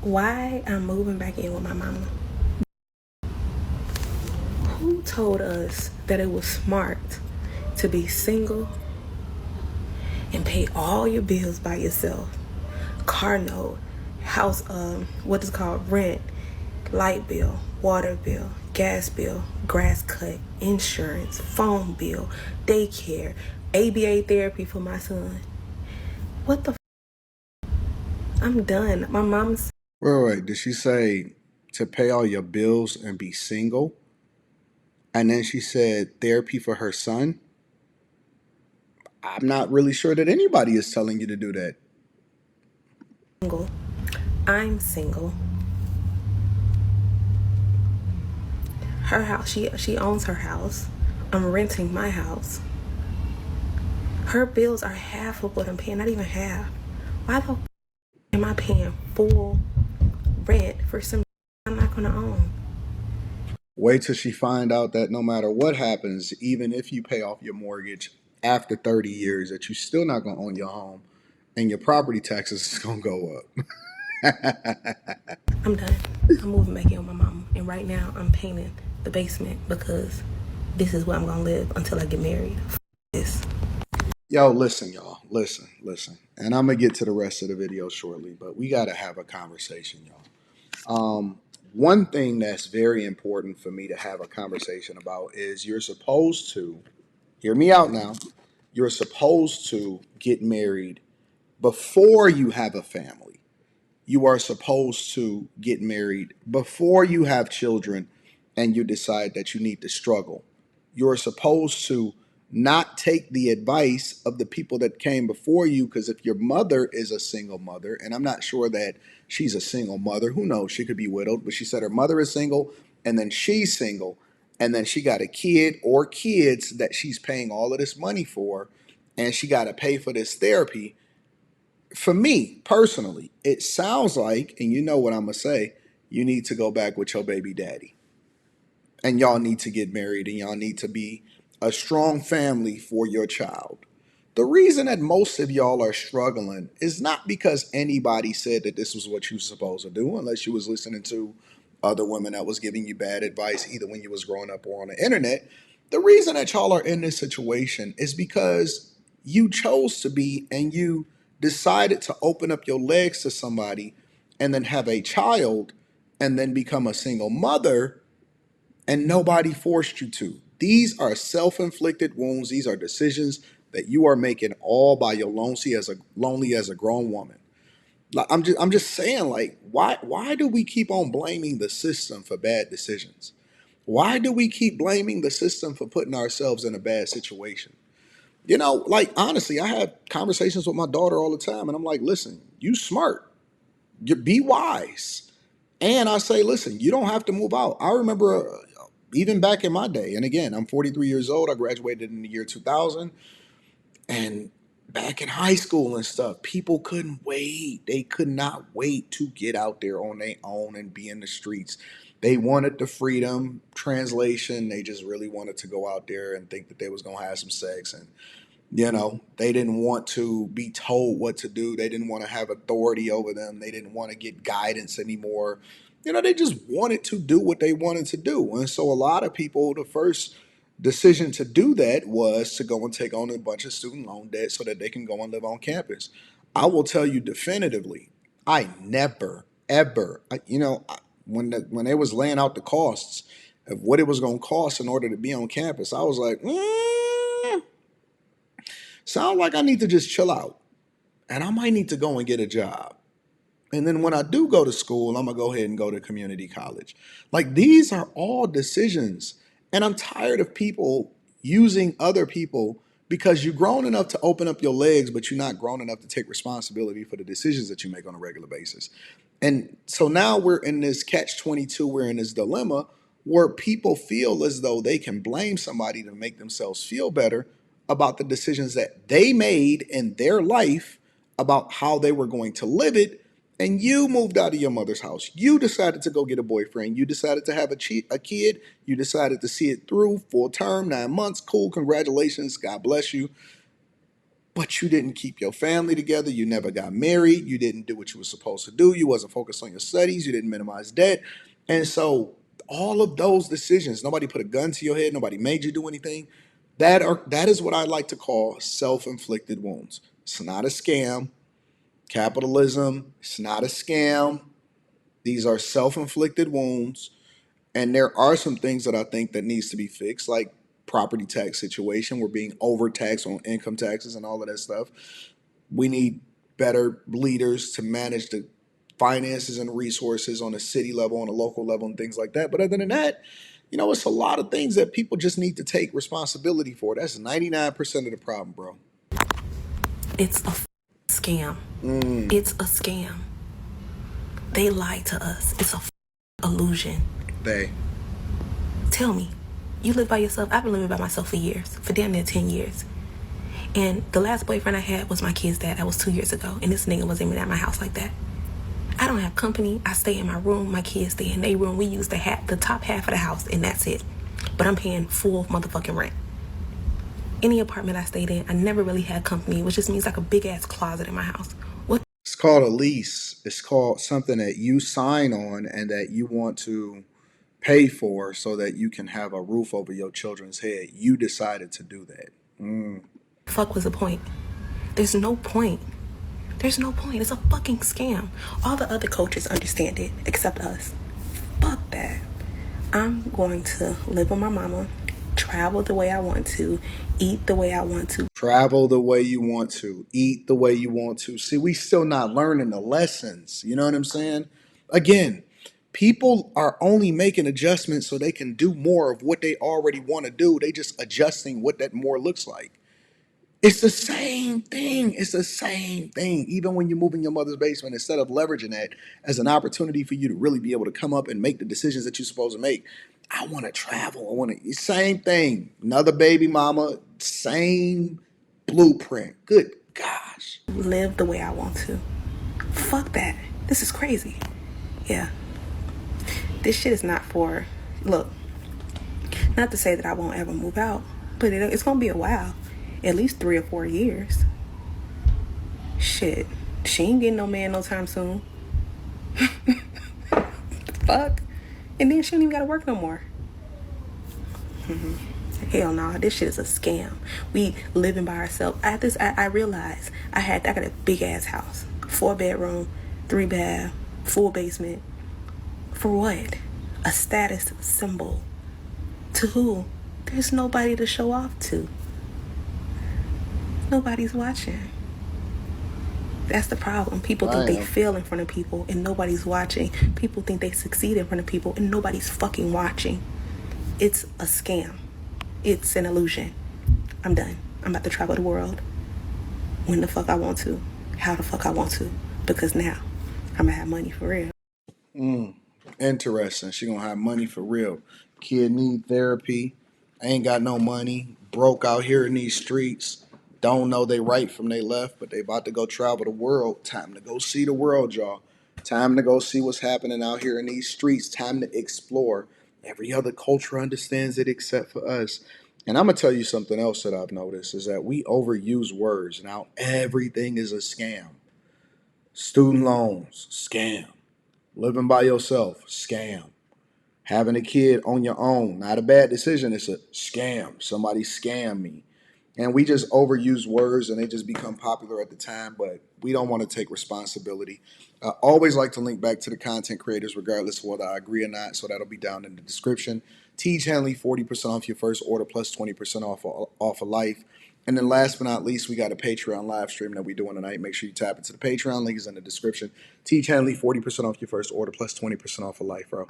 Why I'm moving back in with my mama? Who told us that it was smart to be single and pay all your bills by yourself? Car note, house, what is called rent, light bill, water bill, gas bill, grass cut, insurance, phone bill, daycare, ABA therapy for my son. What the I'm done. My mom's Wait. Did she say to pay all your bills and be single? And then she said therapy for her son? I'm not really sure that anybody is telling you to do that. single. I'm single. Her house, she owns her house. I'm renting my house. Her bills are half of what I'm paying, not even half. Why the am I paying full rent for some I'm not gonna own? Wait till she find out that no matter what happens, even if you pay off your mortgage after 30 years, that you're still not going to own your home and your property taxes is going to go up. I'm done. I'm moving back in with my mama. And right now I'm painting the basement because this is where I'm gonna live until I get married. This. Yo, listen, y'all. Listen. And I'm going to get to the rest of the video shortly, but we got to have a conversation, y'all. One thing that's very important for me to have a conversation about is you're supposed to, hear me out now, you're supposed to get married before you have a family. You are supposed to get married before you have children and you decide that you need to struggle. You're supposed to not take the advice of the people that came before you, because if your mother is a single mother, and I'm not sure that she's a single mother, who knows, she could be widowed, but she said her mother is single and then she's single and then she got a kid or kids that she's paying all of this money for and she got to pay for this therapy. For me personally, it sounds like, and you know what I'm gonna say, you need to go back with your baby daddy, and y'all need to get married, and y'all need to be a strong family for your child. The reason that most of y'all are struggling is not because anybody said that this was what you were supposed to do, unless you was listening to other women that was giving you bad advice, either when you was growing up or on the internet. The reason that y'all are in this situation is because you chose to be and you decided to open up your legs to somebody and then have a child and then become a single mother and nobody forced you to. These are self-inflicted wounds. These are decisions that you are making all by your lonely as a grown woman. Like I'm just saying, like, why do we keep on blaming the system for bad decisions? Why do we keep blaming the system for putting ourselves in a bad situation? Like honestly, I have conversations with my daughter all the time, and I'm like, listen, you smart, you be wise. And I say, listen, you don't have to move out. I remember even back in my day, and again, I'm 43 years old. I graduated in the year 2000. And back in high school and stuff, people couldn't wait. They could not wait to get out there on their own and be in the streets. They wanted the freedom. Translation, they just really wanted to go out there and think that they was going to have some sex. And they didn't want to be told what to do. They didn't want to have authority over them. They didn't want to get guidance anymore. They just wanted to do what they wanted to do. And so a lot of people, the first decision to do that was to go and take on a bunch of student loan debt so that they can go and live on campus. I will tell you definitively, I never, ever, when they was laying out the costs of what it was going to cost in order to be on campus, I was like, sound like I need to just chill out and I might need to go and get a job. And then when I do go to school, I'm going to go ahead and go to community college. Like these are all decisions. And I'm tired of people using other people because you're grown enough to open up your legs, but you're not grown enough to take responsibility for the decisions that you make on a regular basis. And so now we're in this catch 22, we're in this dilemma where people feel as though they can blame somebody to make themselves feel better about the decisions that they made in their life about how they were going to live it. And you moved out of your mother's house. You decided to go get a boyfriend. You decided to have a kid. You decided to see it through full term, 9 months. Cool. Congratulations. God bless you. but you didn't keep your family together. You never got married. You didn't do what you were supposed to do. You wasn't focused on your studies. You didn't minimize debt. And so all of those decisions, nobody put a gun to your head. Nobody made you do anything. That is what I like to call self-inflicted wounds. It's not a scam. Capitalism, it's not a scam. These are self-inflicted wounds. And there are some things that I think that needs to be fixed, like property tax situation. We're being overtaxed on income taxes and all of that stuff. We need better leaders to manage the finances and resources on a city level, on a local level, and things like that. But other than that, it's a lot of things that people just need to take responsibility for. That's 99% of the problem, bro. It's a scam. It's a scam. They lied to us. It's a illusion. Tell me, you live by yourself? I've been living by myself for years, for damn near 10 years. And the last boyfriend I had was my kid's dad. That was 2 years ago. And this nigga wasn't even at my house like that. I don't have company. I stay in my room. My kids stay in their room. We use the top half of the house, and that's it. But I'm paying full motherfucking rent. Any apartment I stayed in, I never really had company, which just means like a big ass closet in my house. What? It's called a lease. It's called something that you sign on and that you want to pay for so that you can have a roof over your children's head. You decided to do that. Fuck was the point? There's no point. There's no point. It's a fucking scam. All the other coaches understand it, except us. Fuck that. I'm going to live with my mama, travel the way I want to, eat the way I want to. Travel the way you want to, eat the way you want to. See, we still not learning the lessons. You know what I'm saying? Again, people are only making adjustments so they can do more of what they already want to do. They just adjusting what that more looks like. It's the same thing. It's the same thing. Even when you move in your mother's basement, instead of leveraging that as an opportunity for you to really be able to come up and make the decisions that you're supposed to make, I want to travel. I want to. Same thing. Another baby mama. Same blueprint. Good gosh. Live the way I want to. Fuck that. This is crazy. Yeah. This shit is not for. Look. Not to say that I won't ever move out, but it's gonna be a while. At least 3 or 4 years. Shit. She ain't getting no man no time soon. Fuck. And then she don't even gotta work no more. Hell no, this shit is a scam. We living by ourselves. I realized I got a big ass house. 4 bedroom, 3 bath, full basement. For what? A status symbol. To who? There's nobody to show off to. Nobody's watching. That's the problem. People think they fail in front of people and nobody's watching. People think they succeed in front of people and nobody's fucking watching. It's a scam. It's an illusion. I'm done. I'm about to travel the world when the fuck I want to, how the fuck I want to, because now I'm gonna have money for real. Interesting. She gonna have money for real. Kid need therapy. Ain't got no money. Broke out here in these streets. Don't know they right from they left, but they about to go travel the world. Time to go see the world, y'all. Time to go see what's happening out here in these streets. Time to explore. Every other culture understands it except for us. And I'm going to tell you something else that I've noticed is that we overuse words. Now, everything is a scam. Student loans, scam. Living by yourself, scam. Having a kid on your own, not a bad decision. It's a scam. Somebody scammed me. And we just overuse words and they just become popular at the time, but we don't want to take responsibility. I always like to link back to the content creators, regardless of whether I agree or not. So that'll be down in the description. Teach Hanley 40% off your first order plus 20% off of life. And then last but not least, we got a Patreon live stream that we're doing tonight. Make sure you tap into the Patreon. Link is in the description. Teach Hanley 40% off your first order plus 20% off of life, bro.